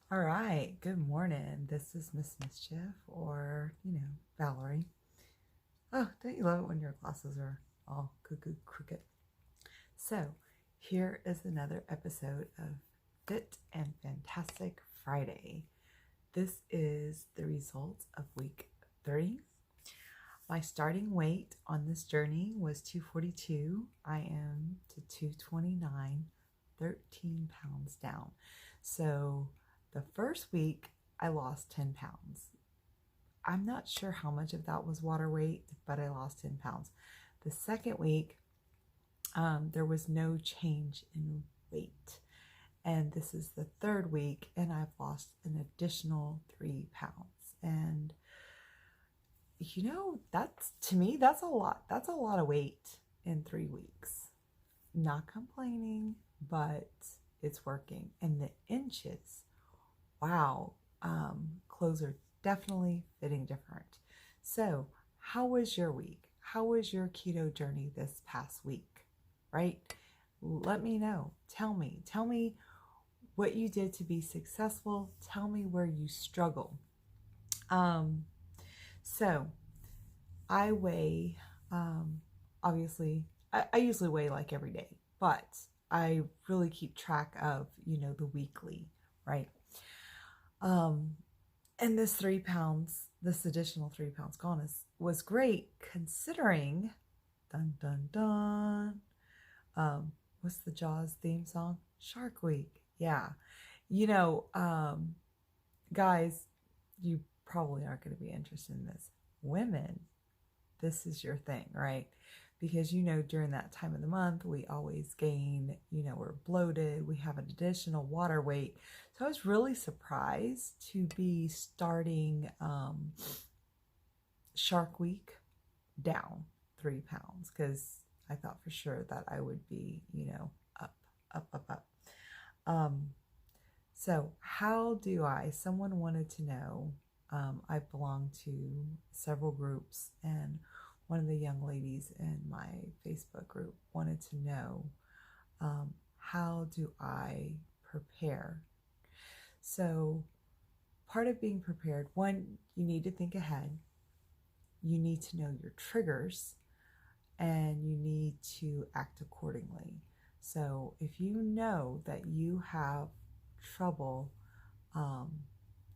All right, good morning. This is Miss Mischief, or, Valerie. Oh, don't you love it when your glasses are all cuckoo crooked? So, here is another episode of Fit and Fantastic Friday. This is the results of week 3. My starting weight on this journey was 242. I am to 229, 13 pounds down. So, the first week, I lost 10 pounds. I'm not sure how much of that was water weight, but I lost 10 pounds. The second week, there was no change in weight. And this is the third week, and I've lost an additional 3 pounds. And, that's, to me, that's a lot. That's a lot of weight in 3 weeks. Not complaining, but it's working. And the inches, wow, clothes are definitely fitting different. So, how was your week? How was your keto journey this past week? Right? Let me know. Tell me what you did to be successful. Tell me where you struggle. So I weigh, obviously, I usually weigh like every day, but I really keep track of, the weekly, right? And this 3 pounds, this additional 3 pounds gone was great considering, dun, dun, dun. What's the Jaws theme song? Shark Week. Yeah. Guys, you probably aren't going to be interested in this. Women, this is your thing, right? Because, during that time of the month, we always gain, we're bloated, we have an additional water weight. So I was really surprised to be starting Shark Week down 3 pounds, because I thought for sure that I would be, up. So how do someone wanted to know, I belong to several groups, and one of the young ladies in my Facebook group wanted to know, how do I prepare? So part of being prepared, one, you need to think ahead. You need to know your triggers, and you need to act accordingly. So if you know that you have trouble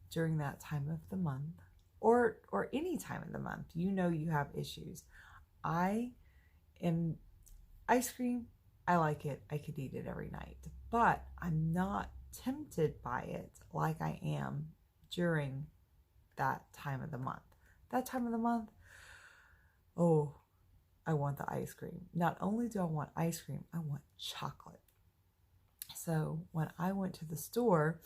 during that time of the month, or any time of the month, you have issues. I am ice cream. I like it. I could eat it every night, but I'm not tempted by it like I am during that time of the month. That time of the month, oh, I want the ice cream. Not only do I want ice cream, I want chocolate. So when I went to the store,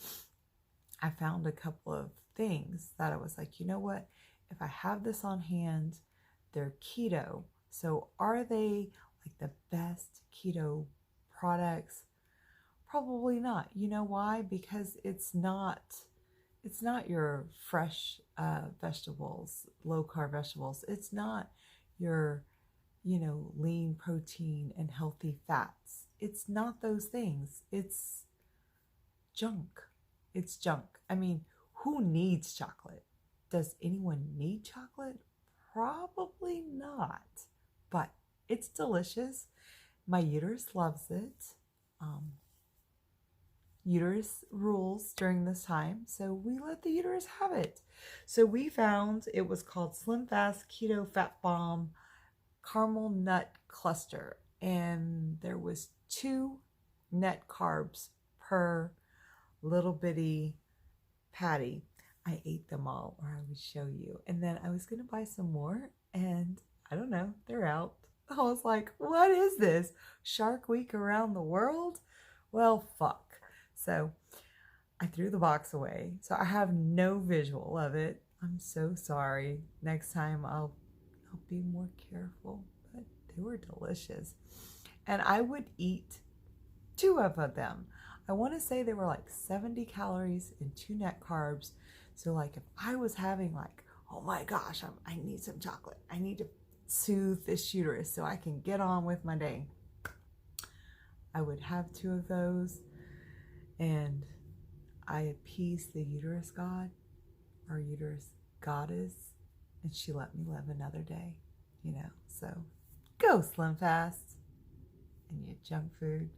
I found a couple of things that I was like, you know what? If I have this on hand, they're keto. So are they like the best keto products? Probably not. You know why? Because it's not your fresh vegetables, low carb vegetables. It's not your, lean protein and healthy fats. It's not those things. It's junk. It's junk. I mean, who needs chocolate? Does anyone need chocolate? Probably not. But it's delicious. My uterus loves it. Uterus rules during this time, so we let the uterus have it. So we found it was called Slim Fast Keto Fat Bomb Caramel Nut Cluster, and there was 2 net carbs per little bitty patty. I ate them all, or I would show you. And then I was going to buy some more, and I don't know, they're out. I was like, what is this? Shark Week around the world? Well, fuck. So I threw the box away. So I have no visual of it. I'm so sorry. Next time I'll be more careful. But they were delicious. And I would eat 2 of them. I want to say they were like 70 calories and 2 net carbs. So like if I was having like, oh my gosh, I need some chocolate. I need to soothe this uterus so I can get on with my day. I would have 2 of those, and I appeased the uterus god or uterus goddess, and she let me live another day, you know. So go Slim Fast and your junk food.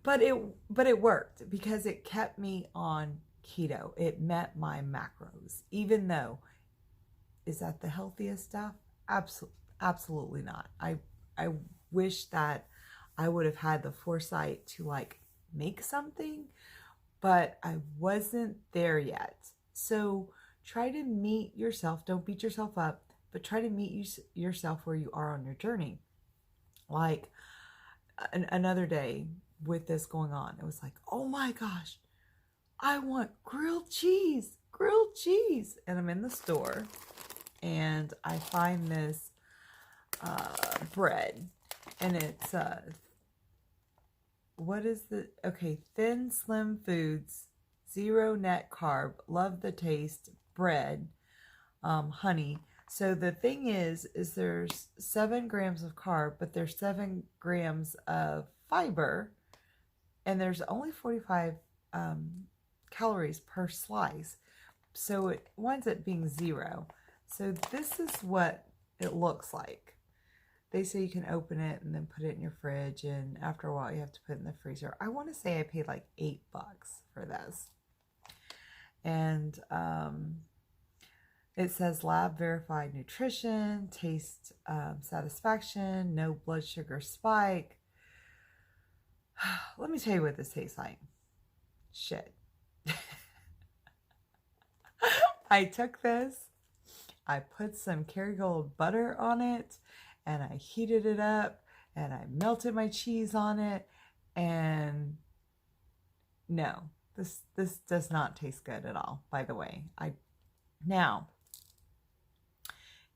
But it worked because it kept me on keto. It met my macros, even though, is that the healthiest stuff? Absolutely not. I wish that I would have had the foresight to like make something, but I wasn't there yet. So try to meet yourself. Don't beat yourself up, but try to meet yourself where you are on your journey. Like another day with this going on, it was like, oh my gosh, I want grilled cheese. And I'm in the store and I find this bread, and it's what is the, okay, Thin Slim Foods, 0 net carb, love the taste bread, honey. So the thing is there's 7 grams of carb, but there's 7 grams of fiber, and there's only 45 calories per slice. So it winds up being 0. So this is what it looks like. They say you can open it and then put it in your fridge, and after a while you have to put it in the freezer. I want to say I paid like $8 for this. And it says lab verified nutrition, taste satisfaction, no blood sugar spike. Let me tell you what this tastes like. Shit. I took this, I put some Kerrygold butter on it, and I heated it up, and I melted my cheese on it, and no, this does not taste good at all, by the way. Now,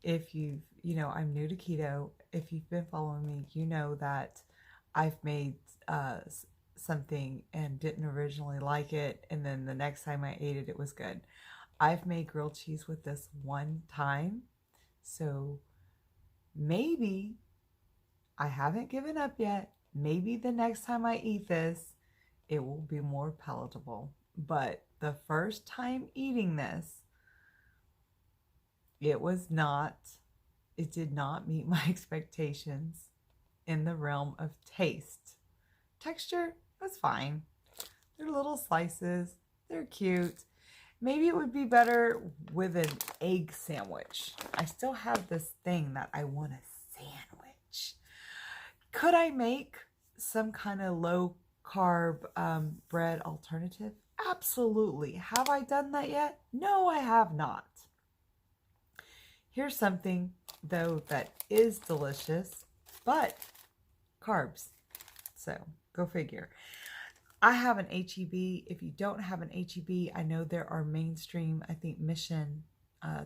if you know, I'm new to keto. If you've been following me, you know that I've made something and didn't originally like it, and then the next time I ate it, it was good. I've made grilled cheese with this one time, so maybe I haven't given up yet. Maybe the next time I eat this, it will be more palatable. But the first time eating this, it did not meet my expectations in the realm of taste. Texture was fine. They're little slices. They're cute. Maybe it would be better with an egg sandwich. I still have this thing that I want a sandwich. Could I make some kind of low carb bread alternative? Absolutely. Have I done that yet? No, I have not. Here's something, though, that is delicious, but carbs. So go figure. I have an HEB. If you don't have an HEB, I know there are mainstream, I think Mission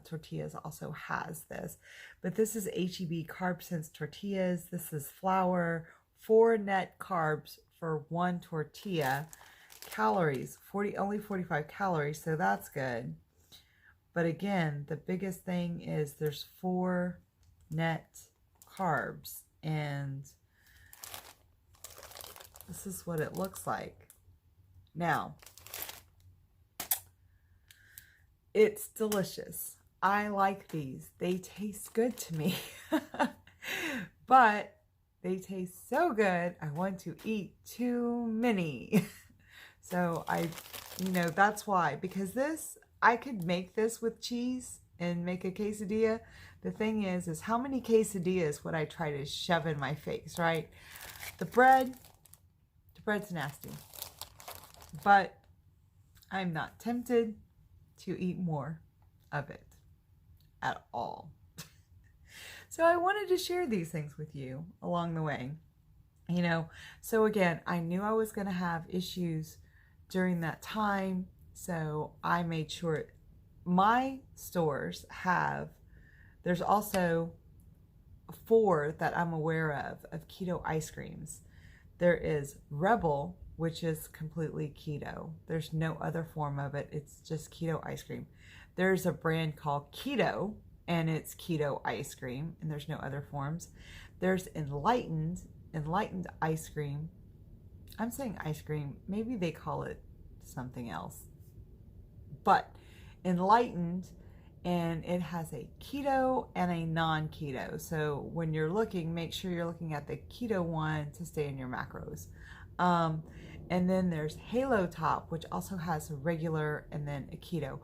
Tortillas also has this. But this is HEB Carb Sense Tortillas. This is flour, 4 net carbs for 1 tortilla. Calories, only 45 calories, so that's good. But again, the biggest thing is there's 4 net carbs, and this is what it looks like. Now, it's delicious. I like these. They taste good to me. But they taste so good, I want to eat too many. So that's why. Because this, I could make this with cheese and make a quesadilla. The thing is how many quesadillas would I try to shove in my face, right? The bread's nasty. But I'm not tempted to eat more of it at all. So I wanted to share these things with you along the way. So again, I knew I was going to have issues during that time. So I made sure my stores there's also 4 that I'm aware of keto ice creams. There is Rebel, which is completely keto. There's no other form of it. It's just keto ice cream. There's a brand called Keto, and it's keto ice cream, and there's no other forms. There's Enlightened ice cream. I'm saying ice cream. Maybe they call it something else. but enlightened, and it has a keto and a non-keto. So when you're looking, make sure you're looking at the keto one to stay in your macros. And then there's Halo Top, which also has a regular and then a keto.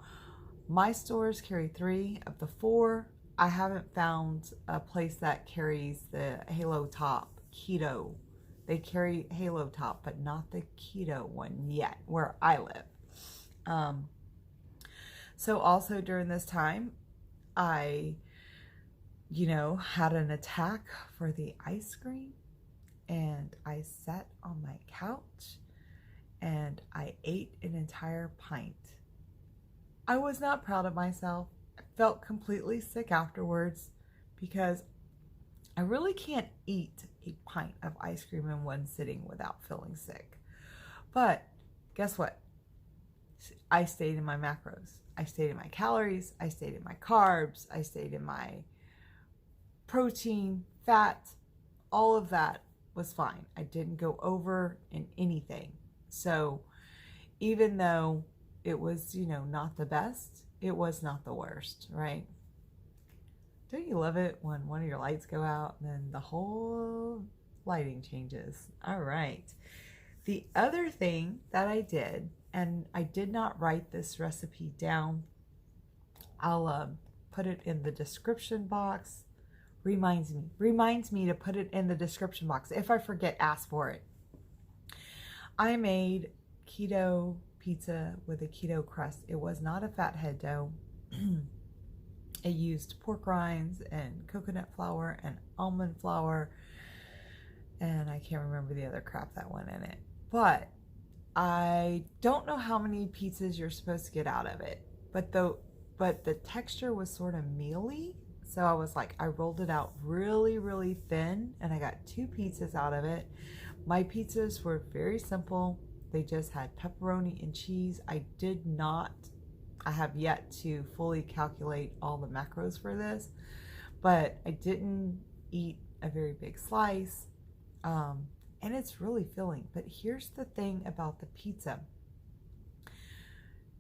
My stores carry 3 of the 4. I haven't found a place that carries the Halo Top keto. They carry Halo Top, but not the keto one yet, where I live. So also during this time, I, had an attack for the ice cream, and I sat on my couch and I ate an entire pint. I was not proud of myself. I felt completely sick afterwards because I really can't eat a pint of ice cream in one sitting without feeling sick. But guess what? I stayed in my macros. I stayed in my calories. I stayed in my carbs. I stayed in my protein, fat. All of that was fine. I didn't go over in anything. So even though it was, not the best, it was not the worst, right? Don't you love it when one of your lights go out and then the whole lighting changes? All right. The other thing that I did, and I did not write this recipe down, I'll put it in the description box. Reminds me to put it in the description box. If I forget, ask for it. I made keto pizza with a keto crust. It was not a fathead dough. It used pork rinds and coconut flour and almond flour, and I can't remember the other crap that went in it. But I don't know how many pizzas you're supposed to get out of it, but the texture was sort of mealy. So I was like, I rolled it out really, really thin, and I got 2 pizzas out of it. My pizzas were very simple. They just had pepperoni and cheese. I have yet to fully calculate all the macros for this, but I didn't eat a very big slice. And it's really filling. But here's the thing about the pizza.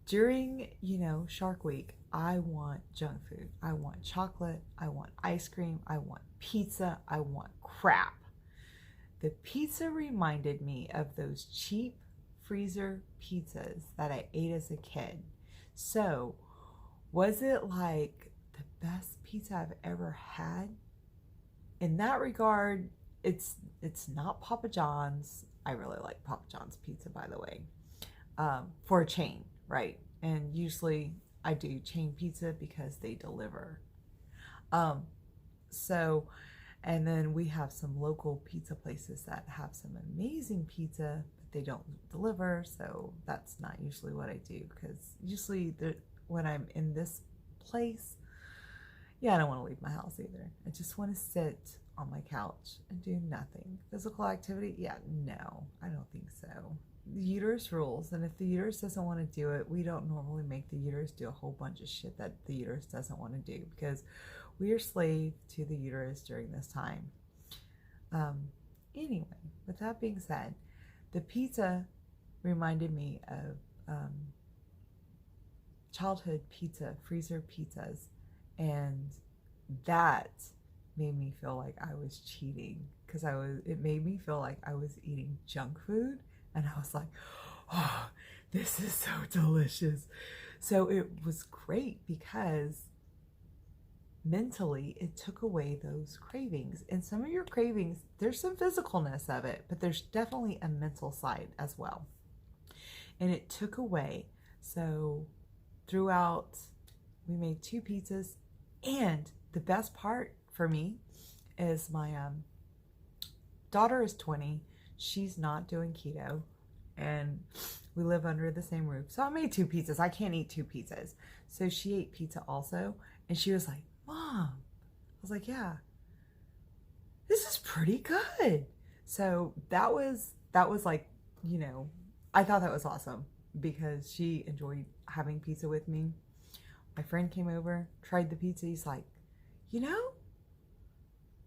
During, Shark Week, I want junk food. I want chocolate. I want ice cream. I want pizza. I want crap. The pizza reminded me of those cheap freezer pizzas that I ate as a kid. So, was it like the best pizza I've ever had? In that regard, it's not Papa John's. I really like Papa John's pizza, by the way, for a chain, right? And usually I do chain pizza because they deliver. And then we have some local pizza places that have some amazing pizza, but they don't deliver. So that's not usually what I do, because usually when I'm in this place, I don't want to leave my house either. I just want to sit on my couch and do nothing. Physical activity? No, I don't think so. The uterus rules, and if the uterus doesn't want to do it, we don't normally make the uterus do a whole bunch of shit that the uterus doesn't want to do, because we are slave to the uterus during this time. Anyway, with that being said, the pizza reminded me of childhood pizza, freezer pizzas, and that made me feel like I was cheating, because it made me feel like I was eating junk food, and I was like, oh, this is so delicious. So it was great because mentally it took away those cravings. And some of your cravings, there's some physicalness of it, but there's definitely a mental side as well. And it took away. So throughout, we made 2 pizzas, and the best part for me is my daughter is 20. She's not doing keto, and we live under the same roof. So I made 2 pizzas. I can't eat 2 pizzas. So she ate pizza also, and she was like, Mom. I was like, yeah, this is pretty good. So that was like, I thought that was awesome because she enjoyed having pizza with me. My friend came over, tried the pizza. He's like,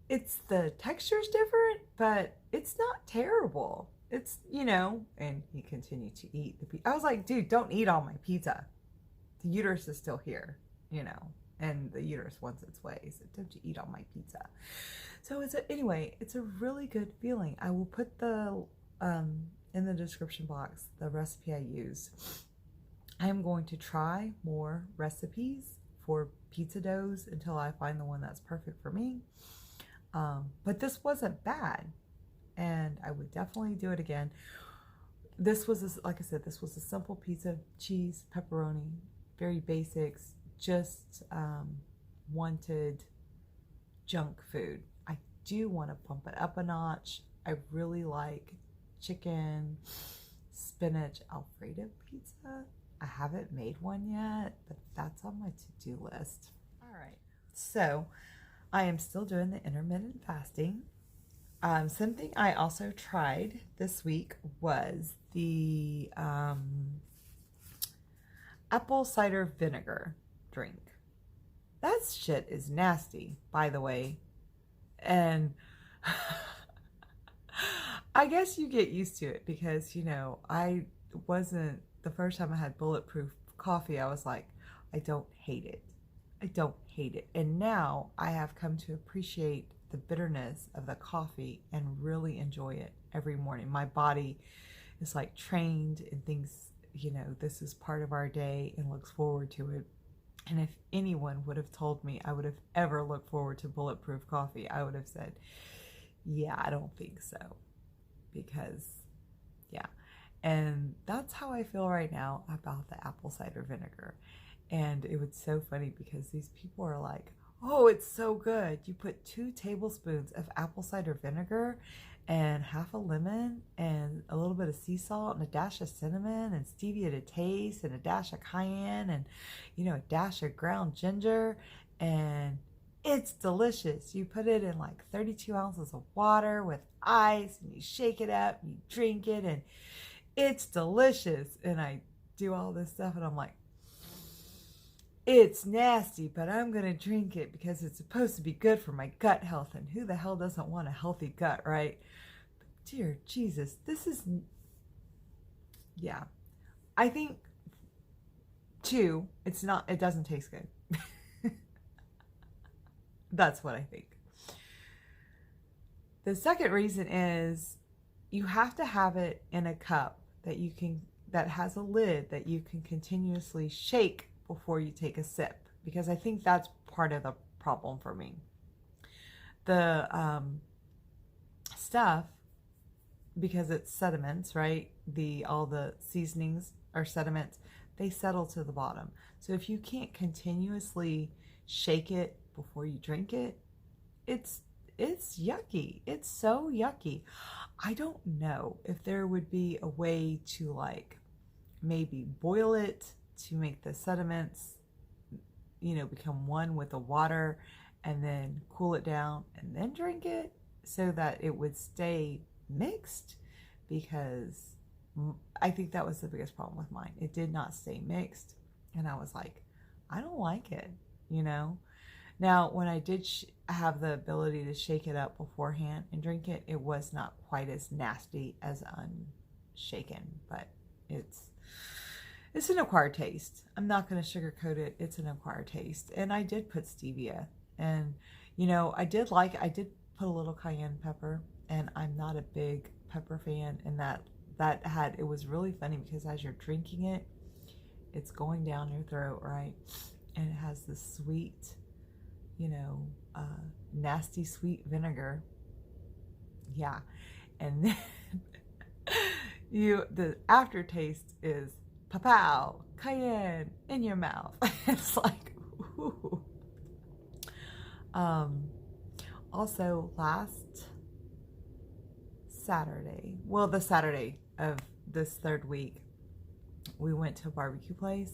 it's the texture's different, but it's not terrible. It's, and he continued to eat the pizza. I was like, dude, don't eat all my pizza. the uterus is still here, you know, and the uterus wants its way. So don't you eat all my pizza. So anyway, it's a really good feeling. I will put the in the description box the recipe I use. I am going to try more recipes for pizza doughs until I find the one that's perfect for me. But this wasn't bad, and I would definitely do it again. This was, like I said, this was a simple pizza, cheese, pepperoni, very basics, just wanted junk food. I do want to bump it up a notch. I really like chicken, spinach, Alfredo pizza. I haven't made one yet, but that's on my to-do list. All right, so I am still doing the intermittent fasting. Something I also tried this week was the apple cider vinegar drink. That shit is nasty, by the way. And I guess you get used to it because, you know, I wasn't, the first time I had bulletproof coffee, I was like, I don't hate it. I don't hate it. And now I have come to appreciate the bitterness of the coffee and really enjoy it every morning. My body is like trained and thinks, you know, this is part of our day and looks forward to it. And if anyone would have told me I would have ever looked forward to bulletproof coffee, I would have said, yeah, I don't think so. Because, yeah. And that's how I feel right now about the apple cider vinegar. And it was so funny because these people are like, oh, it's so good. You put 2 tablespoons of apple cider vinegar and half a lemon and a little bit of sea salt and a dash of cinnamon and stevia to taste and a dash of cayenne and, you know, a dash of ground ginger, and it's delicious. You put it in like 32 ounces of water with ice and you shake it up and you drink it and it's delicious. And I do all this stuff and I'm like, it's nasty, but I'm going to drink it because it's supposed to be good for my gut health. And who the hell doesn't want a healthy gut, right? But dear Jesus, this is, yeah. I think, too, it doesn't taste good. That's what I think. The second reason is you have to have it in a cup that has a lid that you can continuously shake before you take a sip, because I think that's part of the problem for me. The stuff, because it's sediments, right? All the seasonings are sediments, they settle to the bottom. So if you can't continuously shake it before you drink it, it's yucky. It's so yucky. I don't know if there would be a way to like maybe boil it to make the sediments, you know, become one with the water, and then cool it down and then drink it so that it would stay mixed, because I think that was the biggest problem with mine. It did not stay mixed, and I was like, I don't like it, you know. Now, when I did have the ability to shake it up beforehand and drink it, it was not quite as nasty as unshaken, but it's an acquired taste. I'm not going to sugarcoat it. It's an acquired taste. And I did put stevia. And, you know, I did put a little cayenne pepper. And I'm not a big pepper fan. And it was really funny because as you're drinking it, it's going down your throat, right? And it has this sweet, you know, nasty sweet vinegar. Yeah. And then the aftertaste is pow, cayenne in your mouth. It's like, ooh. Also, last Saturday, well, the Saturday of this third week, we went to a barbecue place,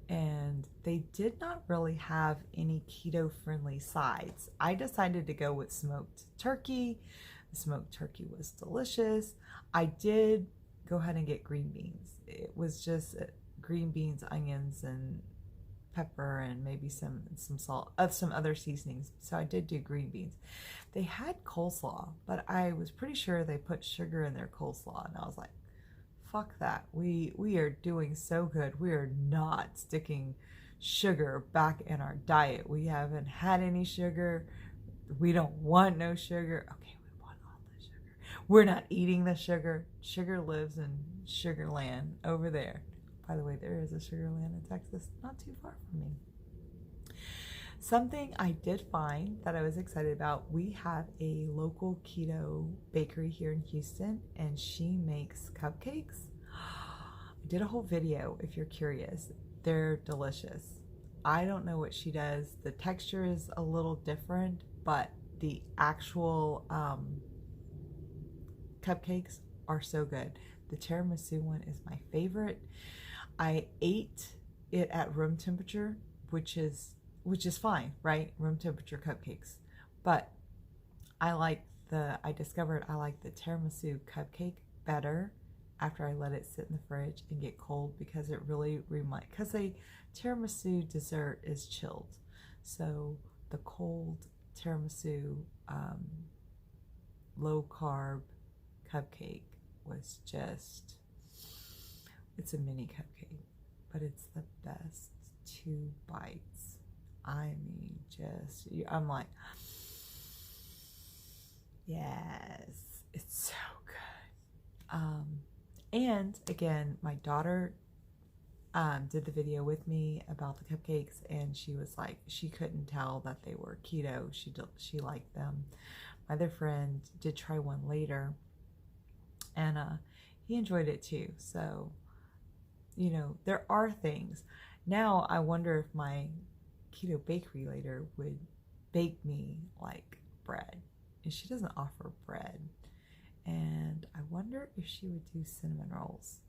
and they did not really have any keto-friendly sides. I decided to go with smoked turkey. The smoked turkey was delicious. I did go ahead and get green beans. It was just green beans, onions, and pepper, and maybe some salt, some other seasonings. So I did do green beans. They had coleslaw, but I was pretty sure they put sugar in their coleslaw, and I was like, fuck that. We are doing so good. We are not sticking sugar back in our diet. We haven't had any sugar. We don't want no sugar. Okay, we want all the sugar. We're not eating the sugar. Sugar lives in sugar land over there. By the way, there is a sugar land in Texas, not too far from me. Something I did find that I was excited about, we have a local keto bakery here in Houston, and she makes cupcakes. I did a whole video if you're curious. They're delicious. I don't know what she does. The texture is a little different, but the actual cupcakes are so good. The tiramisu one is my favorite. I ate it at room temperature, which is fine, right? Room temperature cupcakes. But I discovered I like the tiramisu cupcake better after I let it sit in the fridge and get cold, because it really because a tiramisu dessert is chilled. So the cold tiramisu low carb cupcake was just, it's a mini cupcake, but it's the best 2 bites. I mean, I'm like, yes, it's so good. And again, my daughter did the video with me about the cupcakes, and she was like, she couldn't tell that they were keto. She liked them. My other friend did try one later, and he enjoyed it too. So, you know, there are things. Now I wonder if my keto bakery later would bake me like bread, and she doesn't offer bread. And I wonder if she would do cinnamon rolls.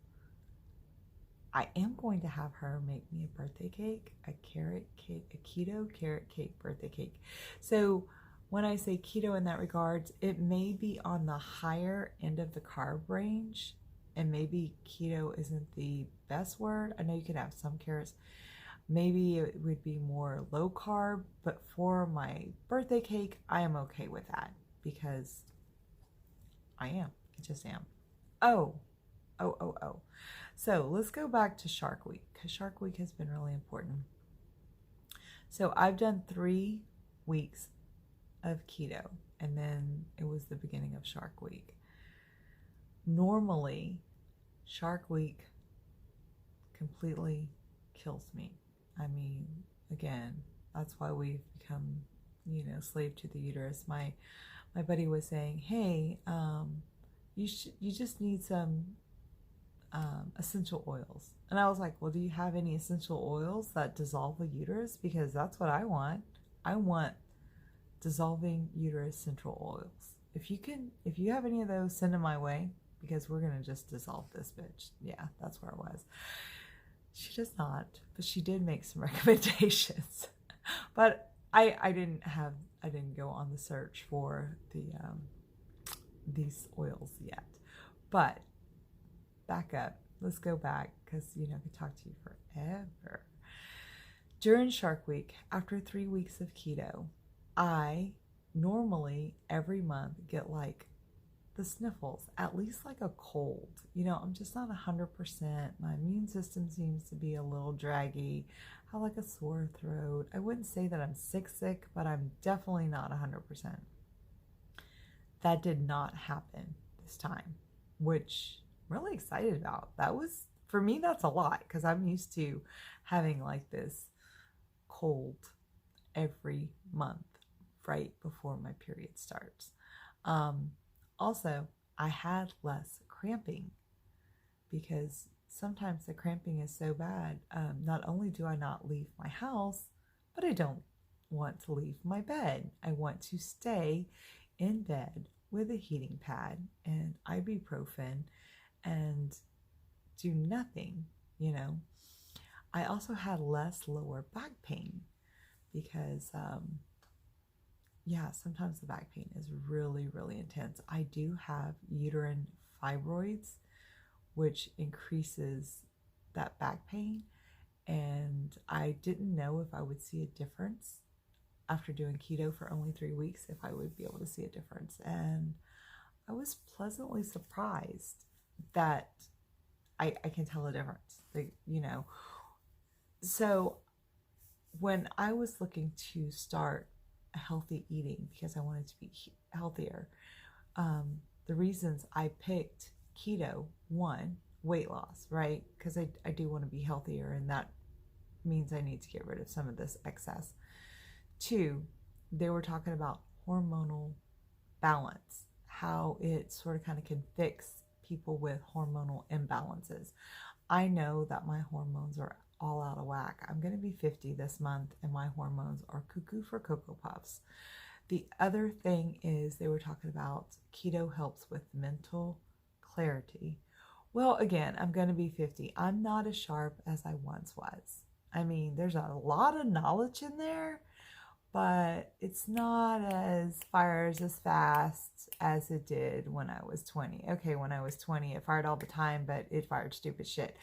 I am going to have her make me a birthday cake, a carrot cake, a keto carrot cake birthday cake. So when I say keto in that regards, it may be on the higher end of the carb range, and maybe keto isn't the best word. I know you can have some carrots. Maybe it would be more low carb, but for my birthday cake, I am okay with that, because I just am. Oh. So let's go back to Shark Week, because Shark Week has been really important. So I've done 3 weeks of keto, and then it was the beginning of Shark Week. Normally, Shark Week completely kills me. I mean, again, that's why we've become, you know, slave to the uterus. My buddy was saying, hey, you just need some essential oils. And I was like, well, do you have any essential oils that dissolve the uterus? Because that's what I want. I want dissolving uterus essential oils. If you have any of those, send them my way, because we're going to just dissolve this bitch. Yeah, that's where I was. She does not, but she did make some recommendations. But I didn't go on the search for these oils yet. But back up. Let's go back, because, you know, I could talk to you forever. During Shark Week, after 3 weeks of keto, I normally every month get like the sniffles, at least like a cold. You know, I'm just not 100%. My immune system seems to be a little draggy. I have like a sore throat. I wouldn't say that I'm sick, but I'm definitely not 100%. That did not happen this time, which I'm really excited about. That was, for me, that's a lot, because I'm used to having like this cold every month right before my period starts. Also, I had less cramping, because sometimes the cramping is so bad. Not only do I not leave my house, but I don't want to leave my bed. I want to stay in bed with a heating pad and ibuprofen and do nothing, you know. I also had less lower back pain, because yeah, sometimes the back pain is really, really intense. I do have uterine fibroids, which increases that back pain, and I didn't know if I would see a difference after doing keto for only 3 weeks, if I would be able to see a difference. And I was pleasantly surprised that I can tell a difference. You know, so when I was looking to start a healthy eating because I wanted to be healthier, the reasons I picked keto, one, weight loss, right? Because I do want to be healthier, and that means I need to get rid of some of this excess. Two, they were talking about hormonal balance, how it sort of kind of can fix people with hormonal imbalances. I know that my hormones are all out of whack. I'm going to be 50 this month, and my hormones are cuckoo for Cocoa Puffs. The other thing is they were talking about keto helps with mental clarity. Well, again, I'm going to be 50. I'm not as sharp as I once was. I mean, there's a lot of knowledge in there, but it's not as fires as fast as it did when I was 20. Okay, when I was 20, it fired all the time, but it fired stupid shit.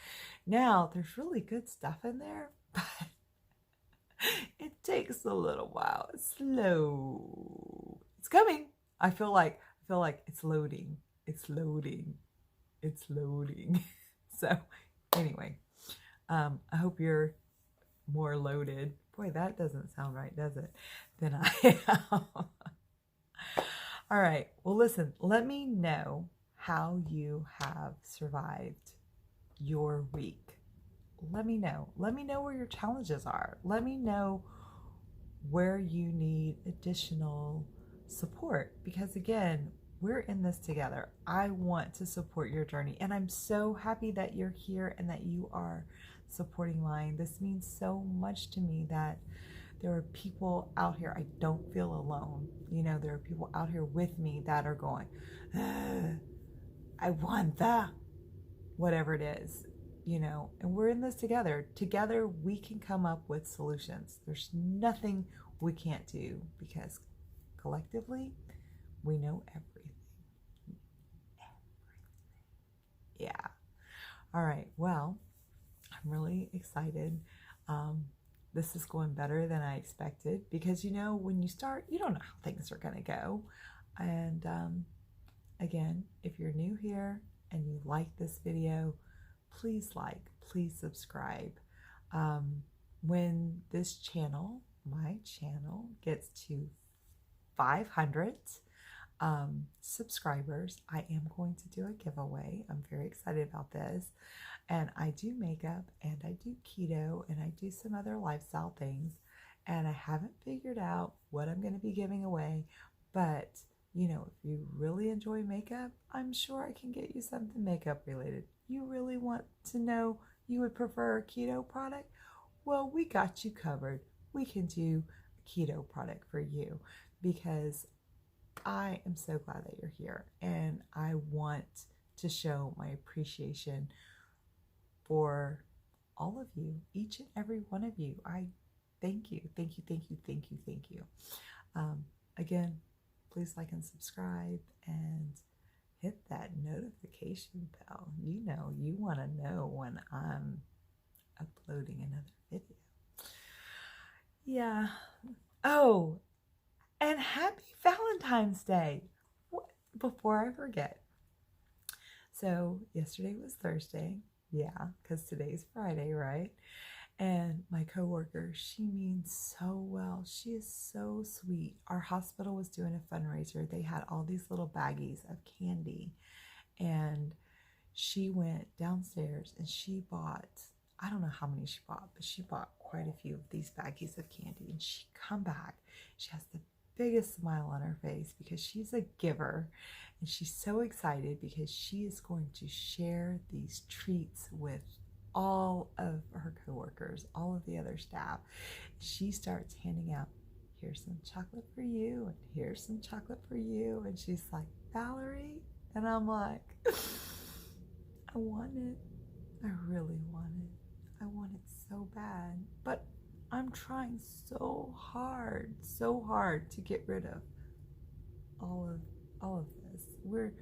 Now, there's really good stuff in there, but it takes a little while. It's slow. It's coming. I feel like it's loading. It's loading. It's loading. So, anyway, I hope you're more loaded. Boy, that doesn't sound right, does it? Than I am. All right. Well, listen, let me know how you have survived your week. Let me know. Let me know where your challenges are. Let me know where you need additional support. Because again, we're in this together. I want to support your journey. And I'm so happy that you're here and that you are supporting mine. This means so much to me that there are people out here. I don't feel alone. You know, there are people out here with me that are going, I want the whatever it is, you know, and we're in this together. Together, we can come up with solutions. There's nothing we can't do because collectively, we know everything. Yeah. All right. Well, I'm really excited. This is going better than I expected because, you know, when you start, you don't know how things are going to go. And again, if you're new here and you like this video, please please subscribe. When this channel, my channel, gets to 500 subscribers, I am going to do a giveaway. I'm very excited about this. And I do makeup and I do keto and I do some other lifestyle things. And I haven't figured out what I'm going to be giving away. But, you know, if you really enjoy makeup, I'm sure I can get you something makeup related. You really want to know you would prefer a keto product? Well, we got you covered. We can do a keto product for you because I am so glad that you're here. And I want to show my appreciation for all of you, each and every one of you. I thank you, thank you, thank you, thank you, thank you. Again, please like and subscribe and hit that notification bell. You know, you want to know when I'm uploading another video. Yeah. Oh, and happy Valentine's Day. Before I forget. So yesterday was Thursday. Yeah, because today's Friday, right? And my coworker, she means so well. She is so sweet. Our hospital was doing a fundraiser. They had all these little baggies of candy. And she went downstairs and she bought, I don't know how many she bought, but she bought quite a few of these baggies of candy. And she come back. She has the biggest smile on her face because she's a giver. And she's so excited because she is going to share these treats with all of her coworkers, all of the other staff. She starts handing out, here's some chocolate for you, and here's some chocolate for you. And she's like, Valerie? And I'm like, I want it. I really want it. I want it so bad. But I'm trying so hard to get rid of all of this. We're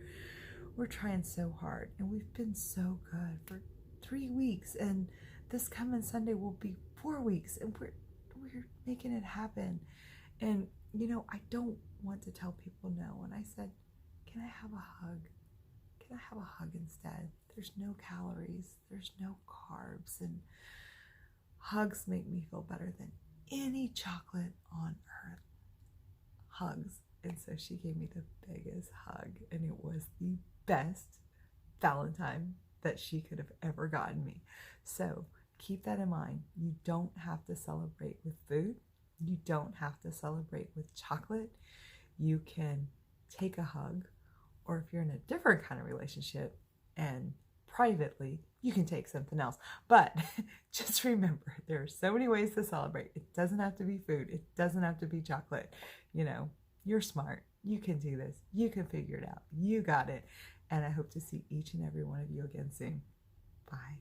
trying so hard, and we've been so good for 3 weeks, and this coming Sunday will be 4 weeks, and we're making it happen. And you know, I don't want to tell people no. And I said, can I have a hug? Can I have a hug instead? there's no calories, there's no carbs, and hugs make me feel better than any chocolate on earth. Hugs. And so she gave me the biggest hug, and it was the best Valentine that she could have ever gotten me. So keep that in mind. You don't have to celebrate with food. You don't have to celebrate with chocolate. You can take a hug, or if you're in a different kind of relationship and privately, you can take something else. But just remember, there are so many ways to celebrate. It doesn't have to be food. It doesn't have to be chocolate. You know, you're smart. You can do this. You can figure it out. You got it. And I hope to see each and every one of you again soon. Bye.